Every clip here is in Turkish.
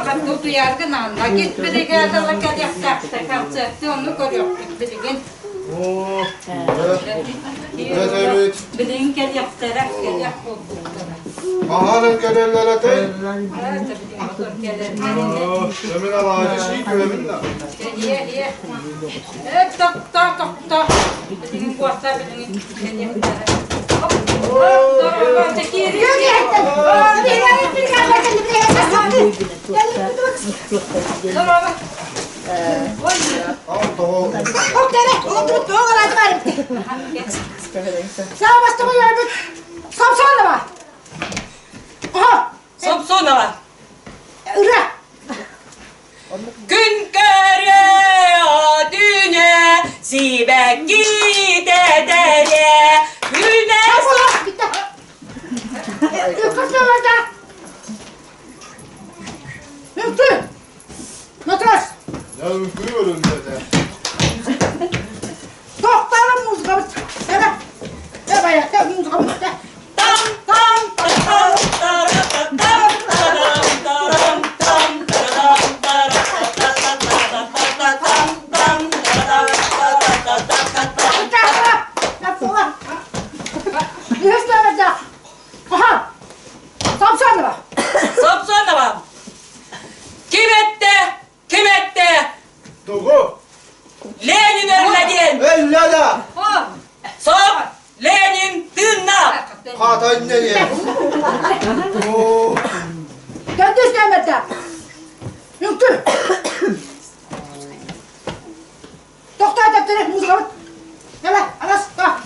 Kapı duyardı nanda. Git bir de geldi Allah kadar kalçaktı onu koruyor. Bir de gel. Evet. Bilin gel yaptırak gel yap oldu. Ahanın gelirler atay. Evet bilin motor gelir. Emin ağacı şey köyemin de. Ye. Evet tak. Bilin kuarta bilin gel yaptırak. Gün görüyor düne, sibek gidedere, güneş... Ya üflüyorum dedi. Doktorun muzgamı. Evet. Evet ayakta muzgamı. Kim etti? Doğu. Lenin ölmedin. Ellada. Sok, Lenin tırnak. Katay nereye? Oo. Kendi istemedi. Yüktü. Doktor defteri muzgamı. Evet. Anas. Bak.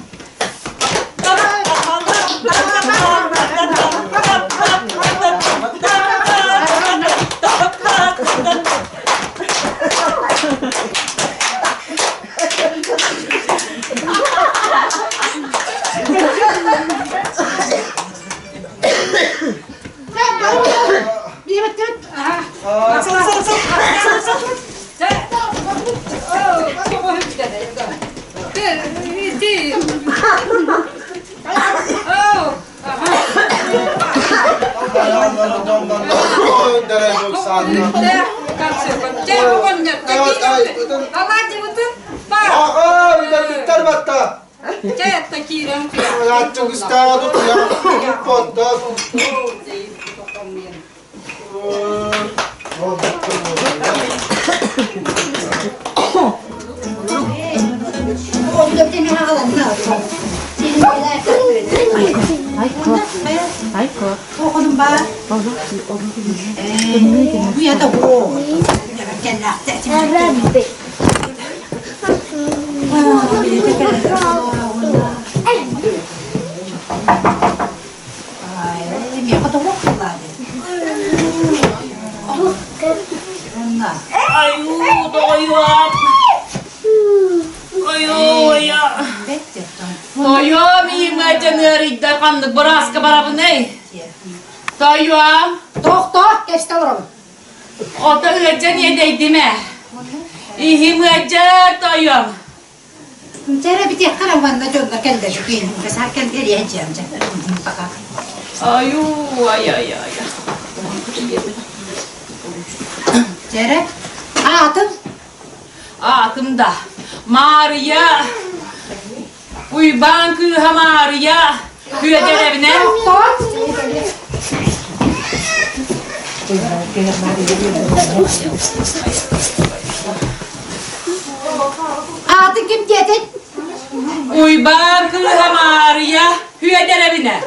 Bir bitti. Dere 90'da. Aha, bir de bitter batta. Yatçı kıstağı tut ya. Potta. Bu ya da bu. Ayu, doyuam. Ya. Doyuam, iyiyim acınır, iddia kandık, bıraska barabı ne? Doyuam. Doktor geçti oğlum. O da öğretmen yedeydi mi? İyiyim acır, doyuam. Cere bir tek karavanda çölde kendi şu benim. Mesela kendi yiyeceğim canım. Ayu, ay. Cere. Atım. Aklımda. Maria. Uy bankı ha Maria. Hüyeder evine. Doktor. Atın kim diyedin? Uy bankı ha Maria. Hüyeder evine.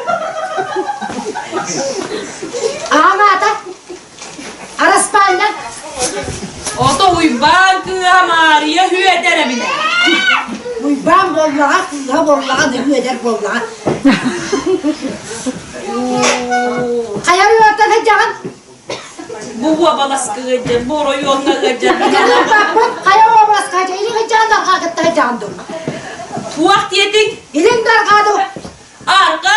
Ağabey'de. Araspan'da. O da uy bankı ha Maria. Hüyeder evine. Ben bollağa, kızla bollağa, ne eder bollağa. Kaya yoldan can. Bu balas kıgıcı, boro yoluna kıgıcı. Canım bak bak, kaya obras kaca, ilin candan kakıtta candım. Tuak yedik. İlin dar kadı. Arka.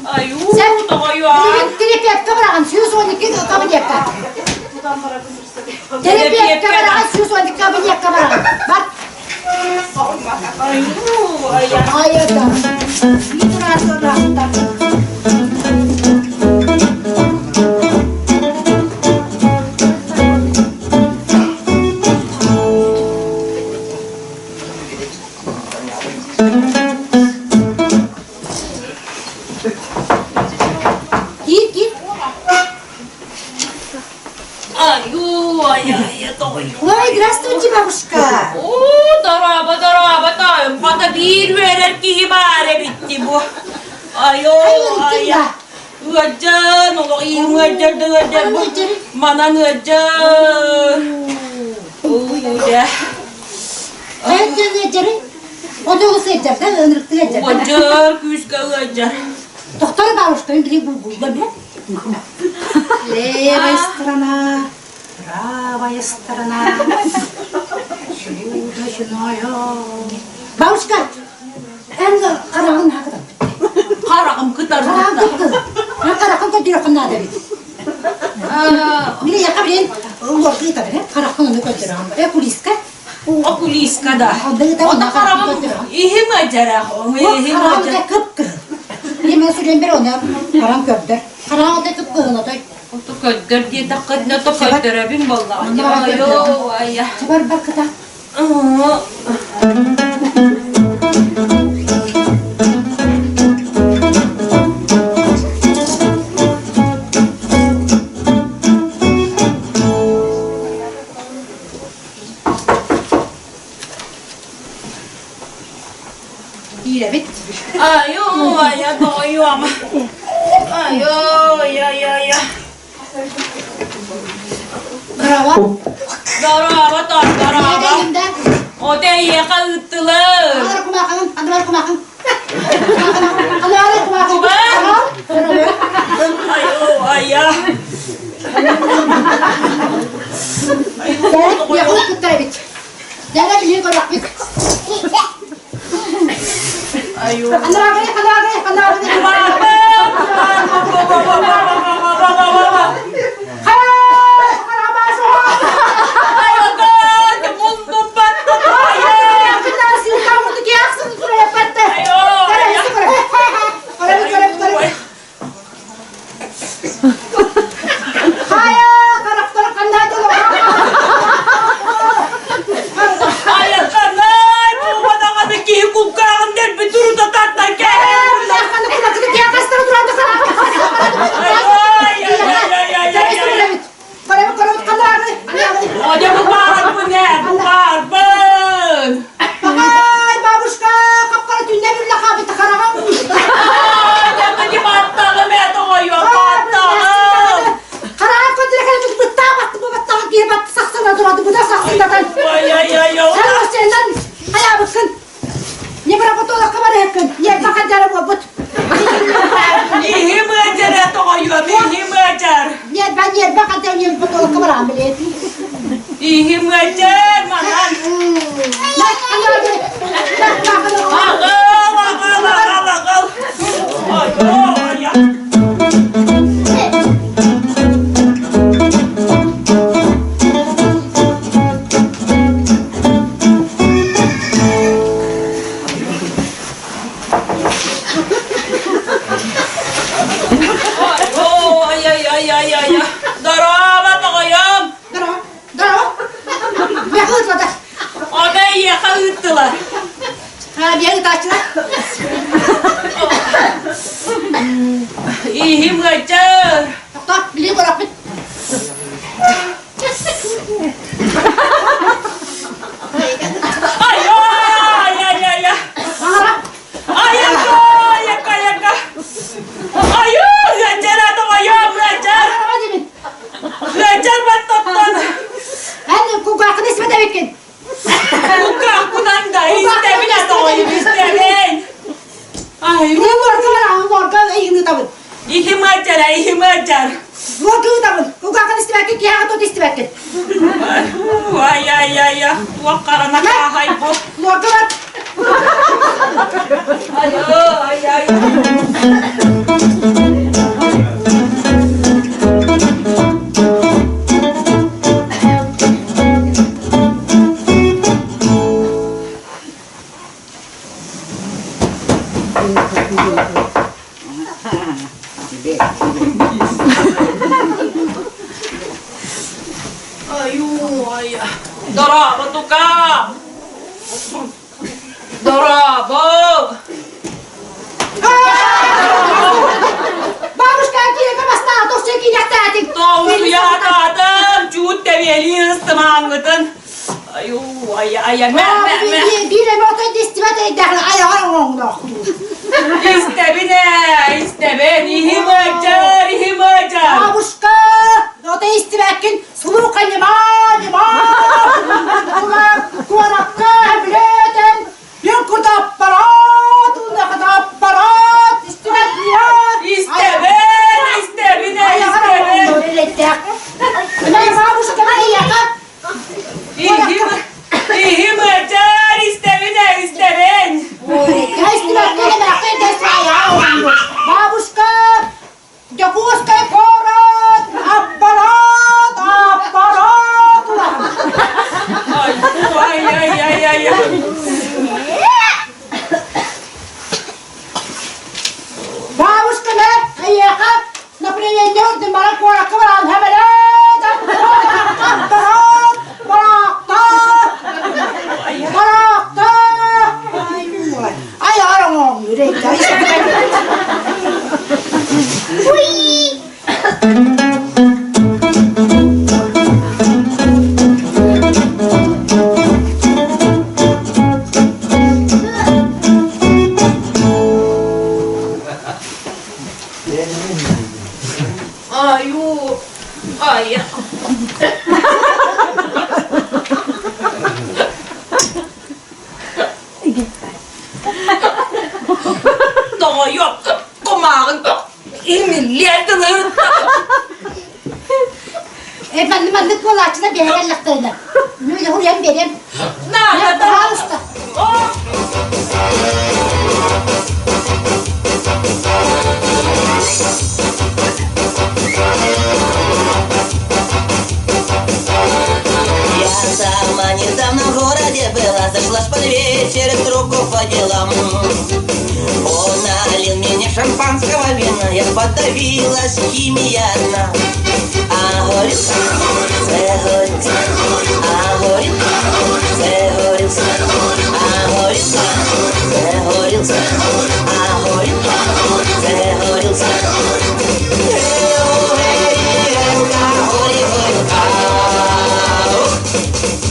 Ayuu, Sen toyuan. Terapiyette bırakın suyu soğuduk kabın yakar. Terapiyette bırakın suyu soğuduk kabın yakar bırakın. Bak. Ayuu, ayah. Hayır da. Bir durar sonra. Git git. Ayuu, ayah, toyuan. Ой, здравствуйте, бабушка. Daraba tayım. Kata bir verir ki bari bitti bu. Ayuu, ayah. Ngejar, nolok iyi ngejar bu. Mana ngejar. Udah. Hayat geçeri. O da olsa geçer, de ınırıklı geçer. Ngejar, küska ngejar. Doktor бабушка, били bulgur ne? Левая сторона, правая сторона. Сюда. Бабушка, en karağın hakikaten. Karağım kıtar Karağın kıtar. kıpkız. Ben karağın da direkt onunla da bir. Bile yakabilin, ortayı tabii. Karağın onu götürüyorum. Poliska. O polis kada. O da karağım iyi ngejar. İyi Karağın ngejar. da kıpkız. Hemen söyleyeyim bir ona. Karağın köptür. Karağın da kıpkız ona da. O kadar diye takıdına takıdır bin vallahi. Ayuu, ayah. Cebar bak kıta. İyi bit. Ayuu, ayah toyuan. Ayuu, ayah. Bravo. Daraba tar, daraba. Nerede? O da yaka ıttılar. Anlar kumakın, anlar kumakın. Anlar kumakın. Ayuu, ayah. Gel, yakın kıttara bit. Gel, bir kodak bit. Ayuu. Anlar abi, anlar abi, anlar abi. Baba. Ayuu, kan, mundo patut ayah. Ayah kanay, pumunta kami kihikukaan din, bituro tatatake. O da bukar po niya, bukar po. Ay, dapat di mata kami ito kayo, mata ka. Ay. Hayal bakın. Ne bırak otola kamera yakın. Ne bakın canım o but. Ihim ajar ito kayo, ihim ajar. Ne ben bakın canım otola kamera ameliyat. Ihim ajar, makan. Bak anne. Bak Bakal. Ay, ayah. Ay. Daraba to kayo. Dara. Bakın orada. O da yaka ıttılar. Ha bir yere taşla. Ihim ajar. Doktor bili bırak bit. Ay. Mahara. Yaka. Ayun, ngajar ito kayo, ngajar. Hadi bin. Ngajar batoton. Hadi kukakın ismi de bikin. Buka ako nanda, istemin ito kayo, istemin. Ay, Ne morga iyi tabın. ihim ajar. Morga tabın. Kukakın ismi bikin. Kaya katot ismi bikin. Ay. Wak karena kahay po. Morga var. Ay. Ay. Darabo to ka! Darabo! Бабушка, кире бастаа тусчи киняктаатик. Doğru ya tadım. Cuhut develi ıstımanlıdın. Ay. Me. Бире мотой дистибат эйдахла аяғар оңдох. İste beni. İhim öcer. Бабушка, ота истибаккин сулуу канема. Туаракка билетен. Юнку таппарат, унака таппарат. Истибак İste beni. Бабушка, İhim öcer. İste beni. Бабушка, дякускай город, аппарат. Ay. Бабушка, аяка, например, дёрдым барак барак барак хэмэлэт, аппарат, баракта. Ай, арам, yürekte. Ay. Daha yok. Kumağın. İmilletini. Efendim, ben de kolaçına bir herhallıktaydım. Böyle huyam benim. Nerede? Bабушка. Я сама недавно в городе была, зашла ж под вечер к другу по делам. Он налил мне шампанского вина, я подавилась, химия одна. А горілка, це горілка, а горілка, це горілка, а горілка, це горілка, а горілка, це горілка.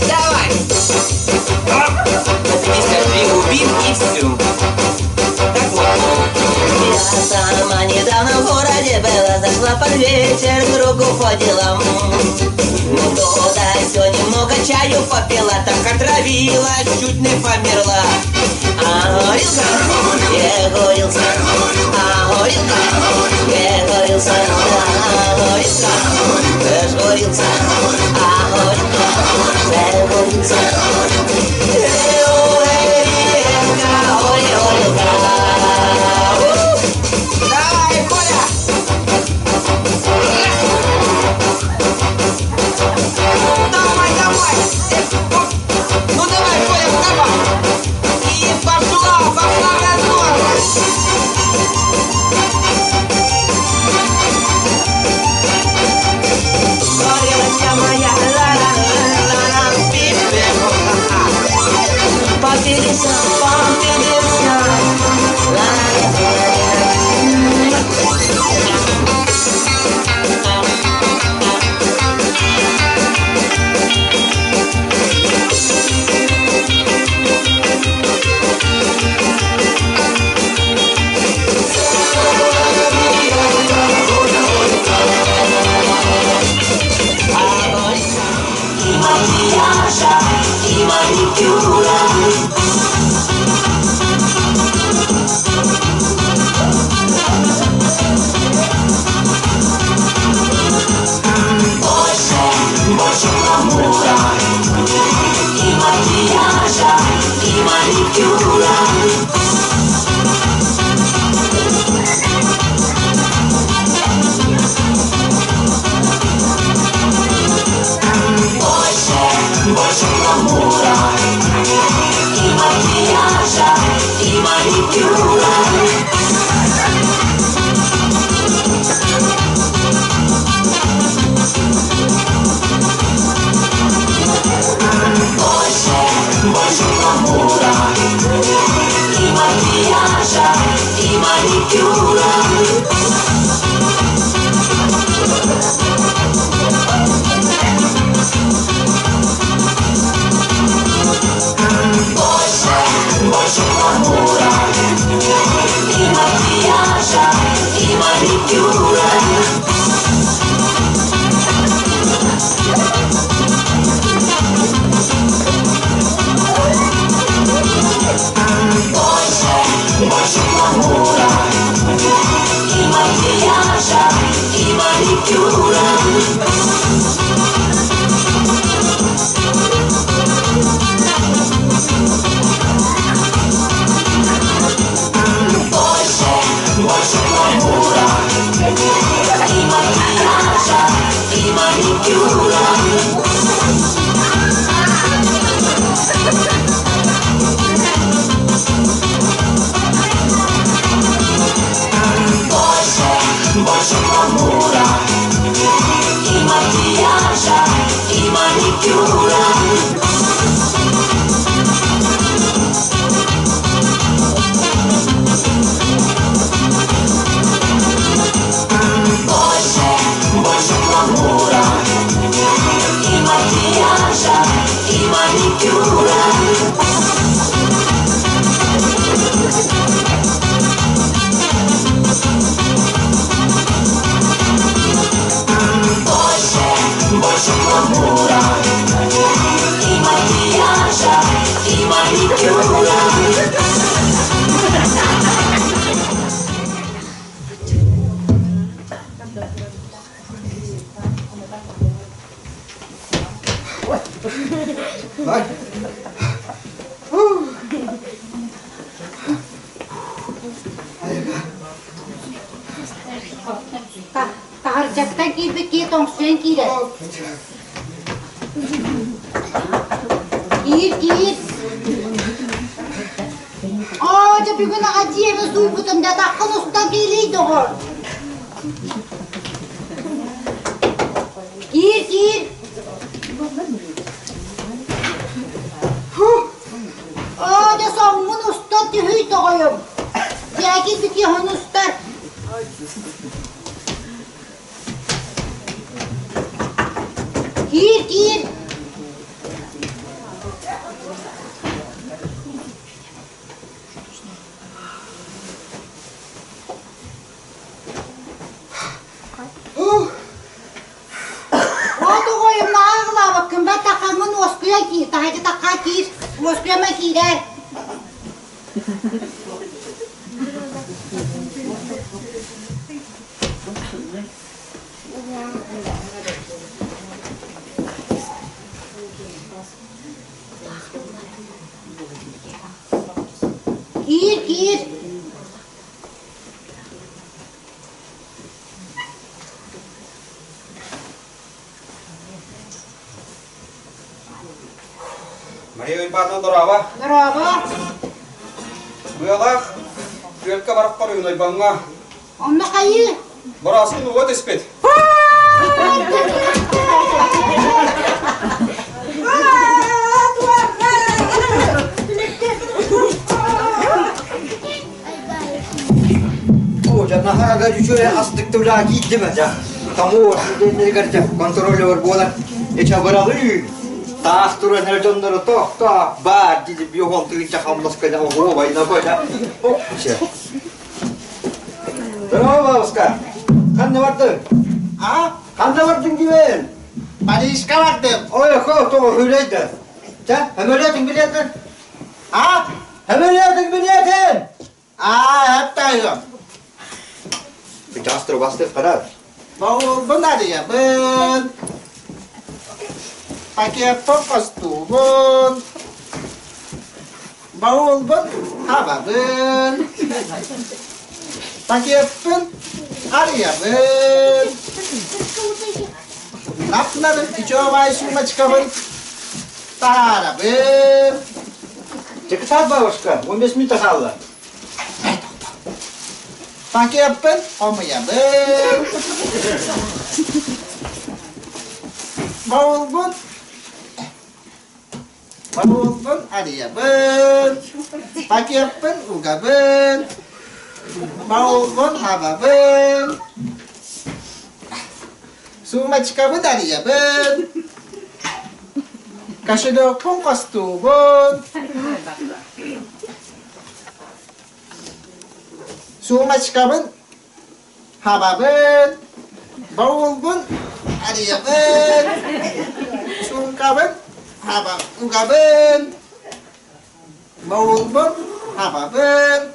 Давай! Пригубим и все. Так вот. Я сама недавно в городе была, зашла под вечер к другу по делам. Ну туда все немного чаю попила, так отравилась, чуть не померла. А горілка, где горілка, а горілка, где горілка, а горілка, де ж горілка, а горілка, де горілка. Давай, Коля! Давай! Ну давай, Коля, вставай! И пошла на город! Больше гламура и макияжа, и маникюра. Больше гламура и макияжа, и маникюра. Больше гламура и макияжа, и маникюра. Больше гламура и макияжа, и маникюра. Больше гламура и макияжа, и маникюра. Harcaktan gibi ki tongsuyan kire. Gir. Aa, tapi ko nakadiye mo subutan data ko nusta gili doon. Gir. Aa, da sommun usta tühüy doyum. Yaki biki honusta. Gir. Oto koyum na ağla bakın ben takamın oskuya gir. Tahaydı taka gir. Oskuya mı girer? Gir. Mario Ibarno Dorava, Bravo. Buelak, Buelka Barakor Yunay Banga, Onunla kayı. Boraskin Uvat Espet. Jangan harga jujur astik tu lagi je macam. Kamu ni kerja kontrol over bola. Echa beralih. Tas turun herjon dulu tok bar di biohom tu cak hamlos kerja oh baik nak kerja. Oh siap. Berapa Oscar? Kan nomor tu? Kan nomor tinggi ben. Paris kavardım. Oh ya kau tu hulai dah. Cak, hamilnya tinggi lihat kan? Hamilnya tinggi lihat kan? Hep tayo. Bicara terus kadar. Benar ya, ben. Pakai fokus tuh, ben. Bawul ben, haba ben. Pakai ben, hari ya ben. Naplar, dicoba semua cekawan. Tara ben. Cepat bah Oscar, 15 minit salah. Pakai ben, om ya ben. Bawul ben. Bawul ben, hari ya ben. Pakai ben, uga ben. Bawul ben, haba ben. Semua cekawan hari ya ben. Kasih dong pongkos tuh, ben. Semua cekawan hababın, bavulbun, arayabın, sungkabın, habab, ugabın, bavulbun, hababın,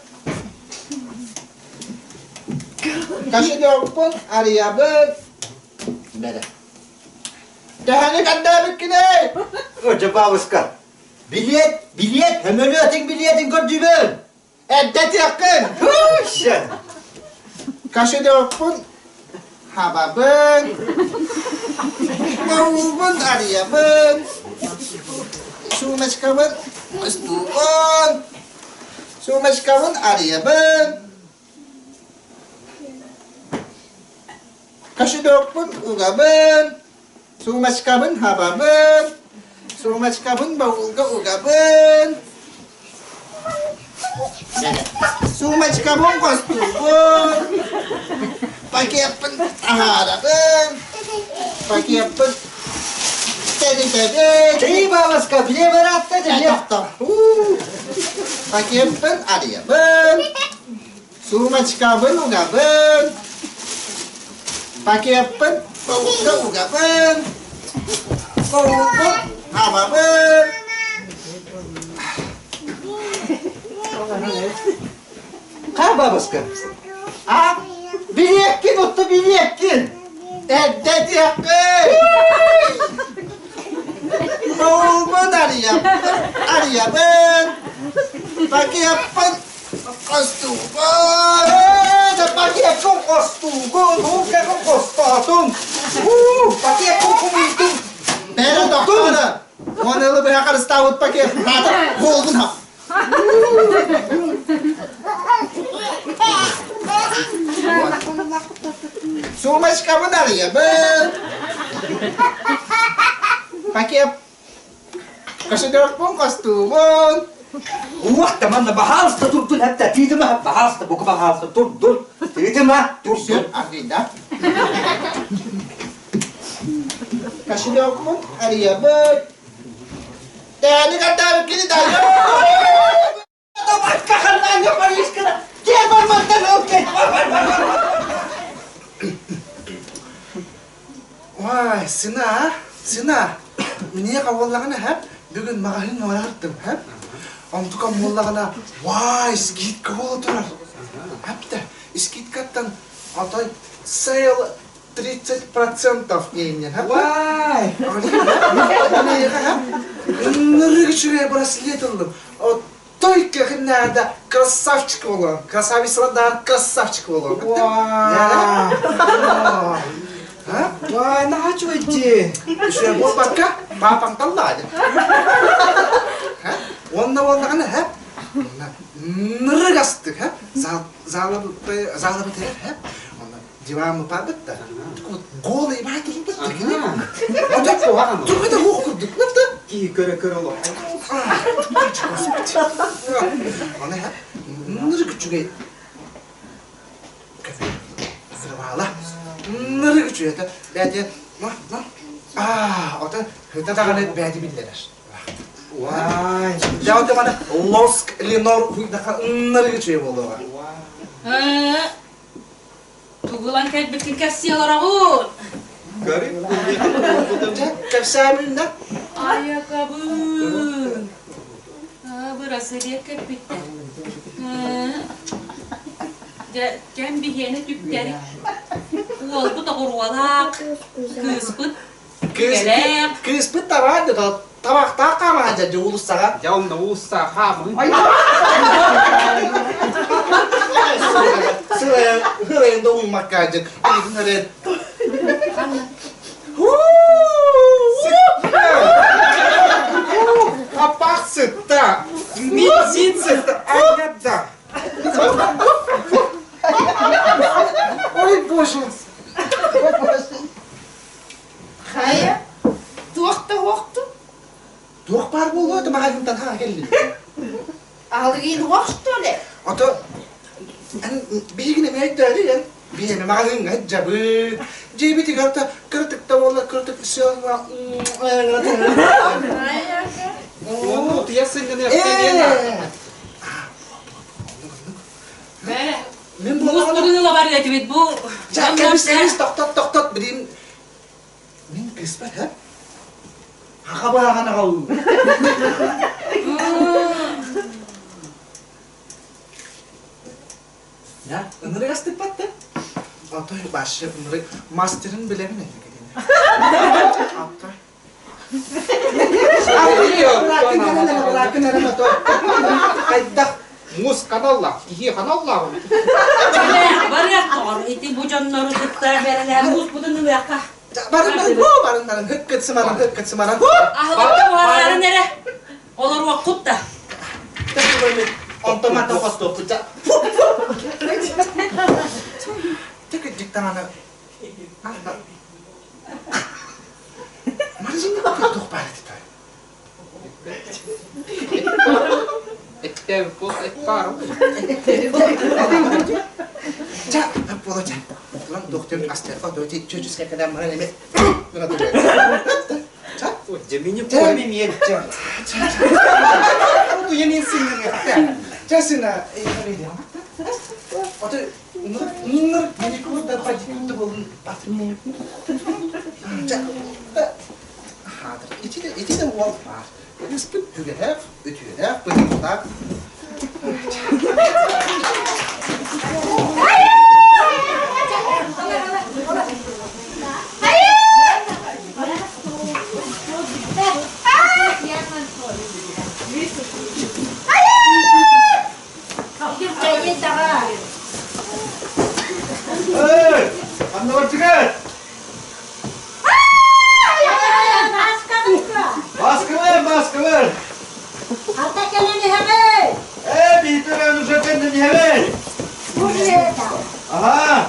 kaşıdokbun, arayabın, nere? Dehani kadar bikine. Hoca babuska. Bilet. Hem ölüyorsun biletin gördüğün. Eddet yakın. Huşa. Kaşıdokbun, hababın, bavulbun, arayabın, sumaskabın, ustubun, sumaskabın, arayabın, kaşıdokbun, ugabın, sumaskabın, hababın, sumaskabın, bavulga, ugabın, sumaskabın, kostubun, pakiapın, harapın, pakiapın, tedi, Hey babuska bile beratta da ya. pakiapın, arayabın, sumaskabın, ugabın, pakiapın, bavulga, ugabın, bavulbun, hababın, Ha babuska. Ha? Bilekin tuttu bilekin. eddet yakın. Bavulbun, arayabın, pakiapın, kostubun, Pakiapun kostugun. Hukakun kostatun. Pakiapun kumitun. Beri doktoru. Onu bir hakar istavut pakai nada golden ha. Sumas kamu dari ya, ben. Pakai kasedok pun kostumun. Wah teman bahasta tul hatta tidu mah bahasta buku bahasta tul. Tidu mah tul. Siap, Agenda. Kasedok pun hari ya, ben. Tadi kata begini tayo. Tomat kahanan nga paris ka na. Kaya man oke. Vay, Sina. Niye kavallağına hep bugün makalin varardım hep. Ontuka mollağına vay skit kavala durar. Hep de skit kattan atay sale 30% yayınlar hep. Вай. Ona ya hep. Nırık şuraya bracelet aldım. O только надо красавчик olan. Красавица да красавчик olan. Вай. Ha? Вай, начал идти. Şuraya bol bakka, papang tanda aja. Ha? Wanda kana ha? Nırgastık ha? Zalabı teref ha? Onda divamı pabıt da. Gol ibadet oldu da gene. Onda dur bir de okuduk. Nasıl? İyi köre olur. Ona ha? Nırı küçüğe. Zırvala. Nırı küçüğe de. Bence o da hıta da gane bedi bildiler. Вай. Jauh ke mana? Losk Lenor da nırı küçüğe oldu var. Tugulan kayak bikin kasih orang Garip. Kepsamin da. Ayakkabı. Burası dia kepitan. Kan bihene tükleri. Uol bu da kurvalak. Kıspıt. Krispit tawa da tabak takam aja di ulus saga. Jauh nggak usah kamu. Hıren dong makacık. Ini hıren. Apa seta? Nizit seta. Agada. Ой, боже. Hayır. Tuhtu. Tuh par bulu tuh makan tanah geldi. Algın hoştu le. Atau bir gün emek derdi ya. Bir yemek makan ngajabı. Cebi tiga ta kırtık da valla kırtık istiyorlar. Dia sendiri yang Bere. Men Muz bugün la var etibit bu. Ya kendisiniz tok bileyim. Men kısmet hep. Haka bağana kavu. Ya, ınırı kastık battı. Atoy başı ınırı masterin bilemine gidin. Atoy. Bırakın nereye atoy. Aydak. Muz kanalla, iyi kanalla. Çele var ya tor iti bu canları zıtlar verenler muz budunu yaka. Barın. Hıkkıt sımaran. Ahlıkta varları nere? Olur vakit da. Otomatik kostu pıca. Tek tanana. Marjinda bakıyor tok bari tutay. Etten kuz et var. Ca, bolacak. Lan doktorun asterfa döyti çocuk kadar mara neme. Buna dur. Ca. Cemini koymayayım yeteceğim. Bu yeni sinirli. Casına öyle diyor. Oto nur beni kurda pacıktı bulun. Ca. Hadır. İçi de wall var. Üstü hüge hep, böyle tak. Hey! Anne var çıkar! Baskılar! Hatta geleni hemen. Bir tane efendim hemen! Buraya da. Aha!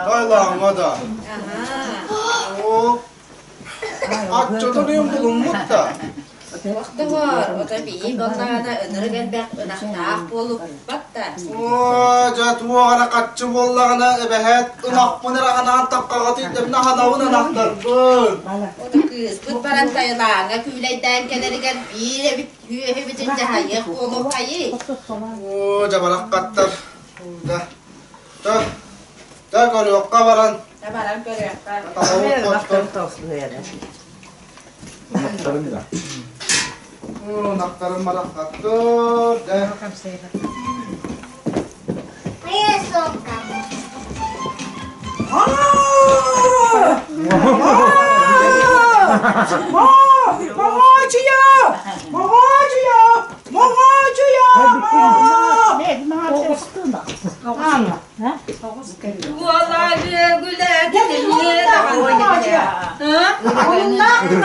Dayılan da. O. Atçadan bulunmut da. Vakti var, o da bir onlara da öneri gelbek, ınaqtaq bolup batta. O jat muğara kaççı bollağına ebehet ınak mınır ağanan tapkağa tüydemine hanavın ınaktardın. O da kız, bu barantayılağına küyleyden gelerigen bir evit hüye bitince hayık olup hayı. O jabarak kattar. Da görüyokka baran. Tabaran görüyor. Tavuk kostur. O naktarın barak kattır. De. Vallahi güle gidilmeye de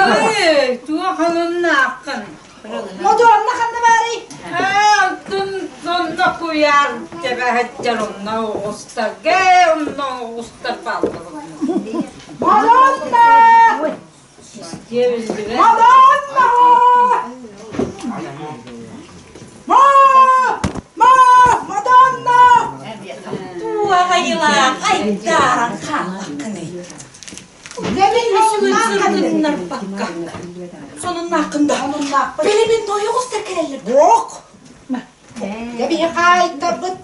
Hayır, tuğanın nakın. Motoruna kandı bari. Altın sonuna koyar, tebeheccer onunla usta, gel onunla usta baldırın. Madonna! Cevizi ve Madonna! Madonna! Tuğa yılan ay daran kalakını. Demin Sığınlar bakka. Sonun hakkında. Belimin doyu usta kerelir. Yok. Demin kayıttırdık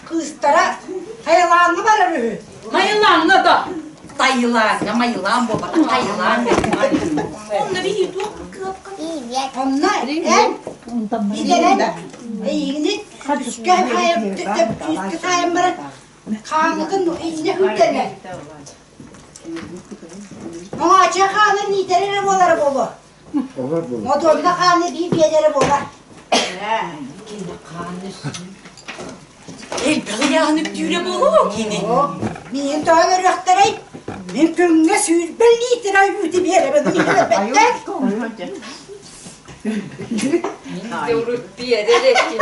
kızlara hayvanlı varır. Mayılanla da. Dayılan ya mayılan baba. Dayılan. Onları iyi dur. Onlar en gideren iyini üskü hayır üskü hayır bırak kanıkın içine hütteler. Ama açık kanı niteleri bolar bolu. Motorda kanı bir yeleri bolar. Elbette yanıp düğüne bolu yine. Benim daha rökterey. Mümkünle süz belli itira yüzü bir yere benim elbette. Durup bir yere rekin.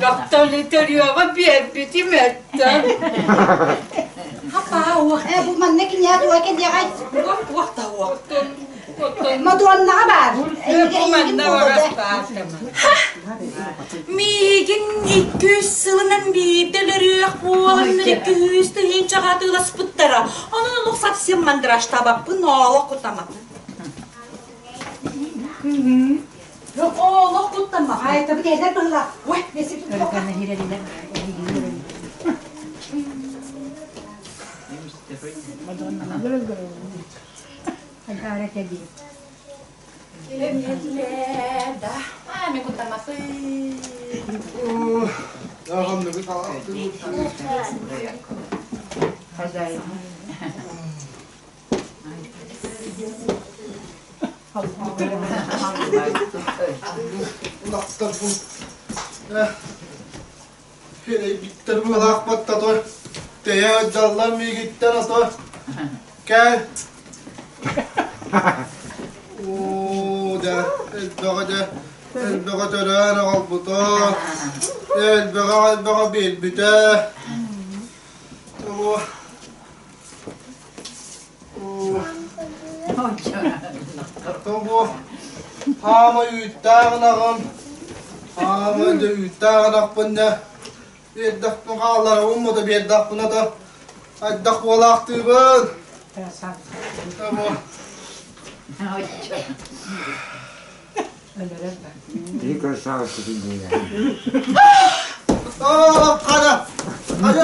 Doktorlu tarıyor ama bir bitim etti. Hapa o. Bu man ne ki ya duwa kendi ay. Vakta vakta. Madon ne haber? Migin 200 yılının videoları oğlanın 200 tığın çağatığıyla spıttara. Onun olsat sen mandıraş tabak bu noğla kutamak. Yok oğla kutamak. Ay tabii teyze bıhla. Vay Nesi tutma. Hakaret edeyim. Yetlerde. Ay mi kutaması. Alhamdulillah. Naktar bu. Hele bitter bu akbat tator. Teya dallar mı gitten ator. Gel. Oo da البغا ترانا غلبطان البغا بالبتاه Hama yüttağınağım Hama da yüttağınağ bunda bir dakika ağlara ummadı bir dakika da addak olaktı ben Tamam İyi köşe şimdi ya. Hadi Hadi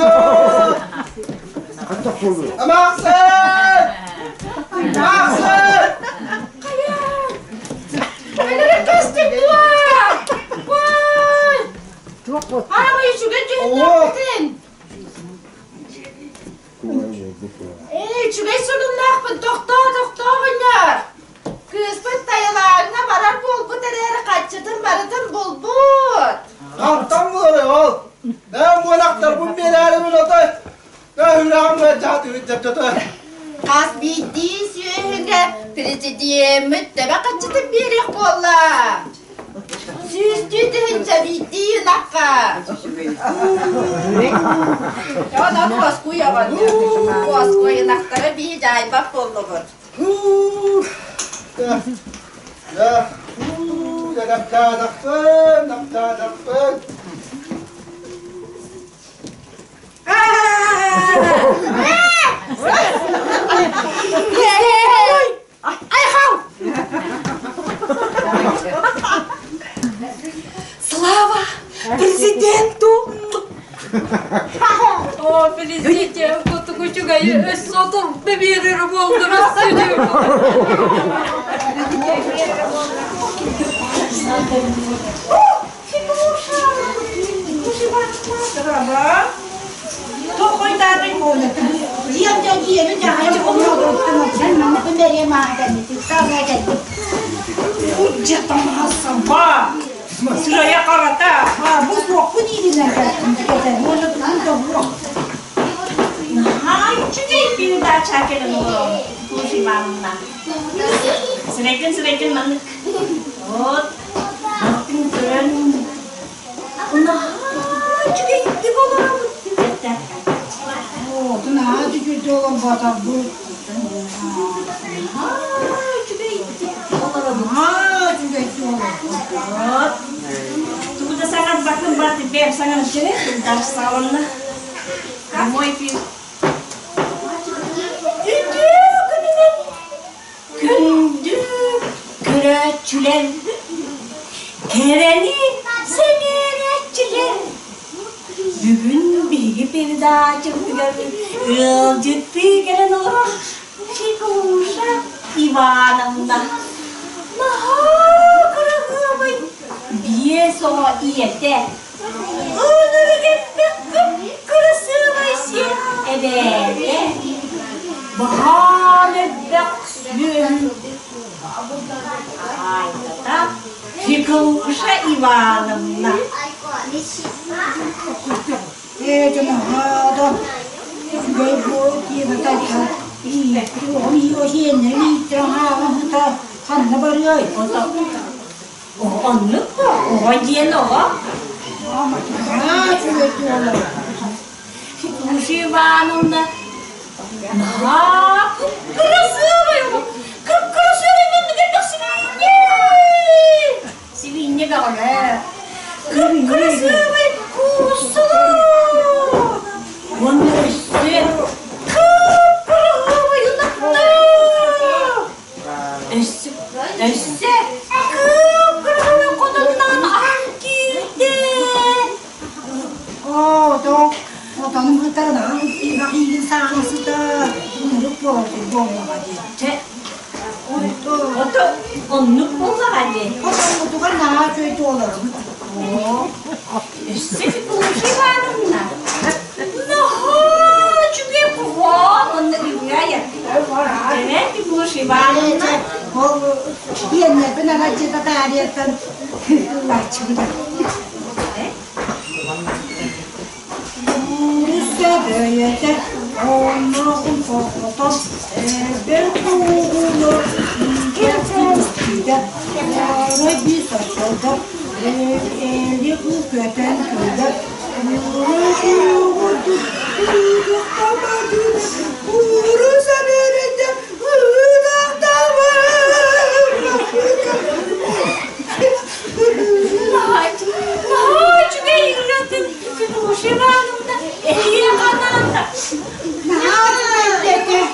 Hatta kolu. Mahsun Mahsun Ayları kastık var. Vay. Arabayı şu götürün döktün. Şu götürün lakbın doktor bunlar. Kızbın tayalarına varar bul bu tereri kaçırdın barıdın bul but. Kaptan mı oluyor? Ne bu anaklar bu belirli bir otay? Ne hürrem ve cahat hüccet tutay? Kas bitti suyunga prezident müttebe kaçırdın bir yere kolla. Süzdü dünce bitti yunakka. Ya da kosku yavan ya. Kosku yunaklara bir hicayet bak olur. Ya nakta. Слава президенту! О, президент, вот кучугай, сотом бебирер болдурас söylüyor. Tokoy tadın kolu. Yiyemden yiyemeden hadi onu alıp sen bana nereye maden Tamam geldim. Ucatan Hasan ba. Sıraya karata. Ha bu soğuk değil nereden? Bunu da bu. Çünkü bir daha çekelim oğlum. Konuşmamla. Sürekli manık. Ot. Baktım kırın. Ona çünkü gitti bana. Tuna hadi güldü olan bu adam bu. Çünkü gitti olan. Tu da sangat bakın baktı ben sangat sini ders salonuna. Kamu itu. Gündü güreççüler. Kereni seneretçiler. Bugün bir daha çıkıyor. Yılcık bir gelen olarak Чекуша Ивановна. Нахакрагавай. Бесо иете. Красивайся. Evet. Bahane baksın. Ayda Чекуша Ивановна. Canım adam. Şurayı bu diye bakarken. İyi. O şeyini litre havamda kanına varıyor. Onu mu? O yeni o. Ama şurayı diyorlar. Чекуша Ивановна. Красивый! Как красивый! Как свинья! Свинья, говорят. Как красивый! Вкусно! Он растет. Как красивый! Эссе! Как красивый! Кодамнан ангелде! Doğru. Odanın kıtırına iyi insanlısı da bunları boğulmadı. Onu bulamadı. Odanın kutuğa daha kötü olur. Чекуша Ивановна. Çünkü onları buraya. Evet, Чекуша Ивановна. O yerine ben acıda tarihetten çıktı. Böylece onların fotoğrafı ben oğlunu getirmiştim. Sonra bir saçıldı. Eli bu köten köyde. Uğursa böylece Irak'ta var. Çok eğlendim. Чекуша Ивановна. Eliye kanalda. Ne yapıyorsun?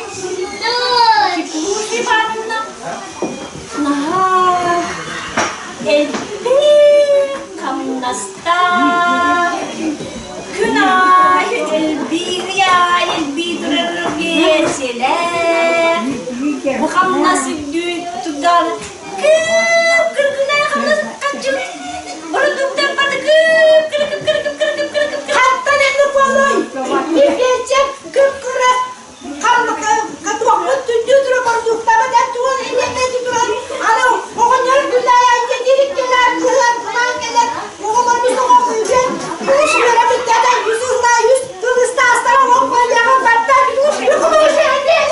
Чекуша Ивановна. Elbi kamnasta. Günah elbirya elbidirir vesile. Bu kamnası düğüt tutar. Kıp kırk günah kamnası kaçır. Orada bana kıp kırk kırk kırk kırk kırk kırk kırk. Hatta ne yapalım? İpecek kıpkırı katıvaklı tündüdürü bardukta da tuğun inekleri duran. Ana oğulları dünyaya getiriktiler, kılar, kılan gelir. Oğulları bir soğuk uyuyor. Bu işlere bitmeden yüzüne yüz, kılıçta hastana okmayı yalan batlar. Yukum o şey değil.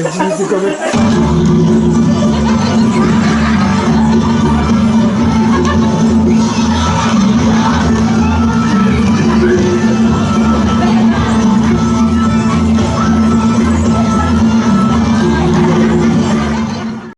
Birisi komik.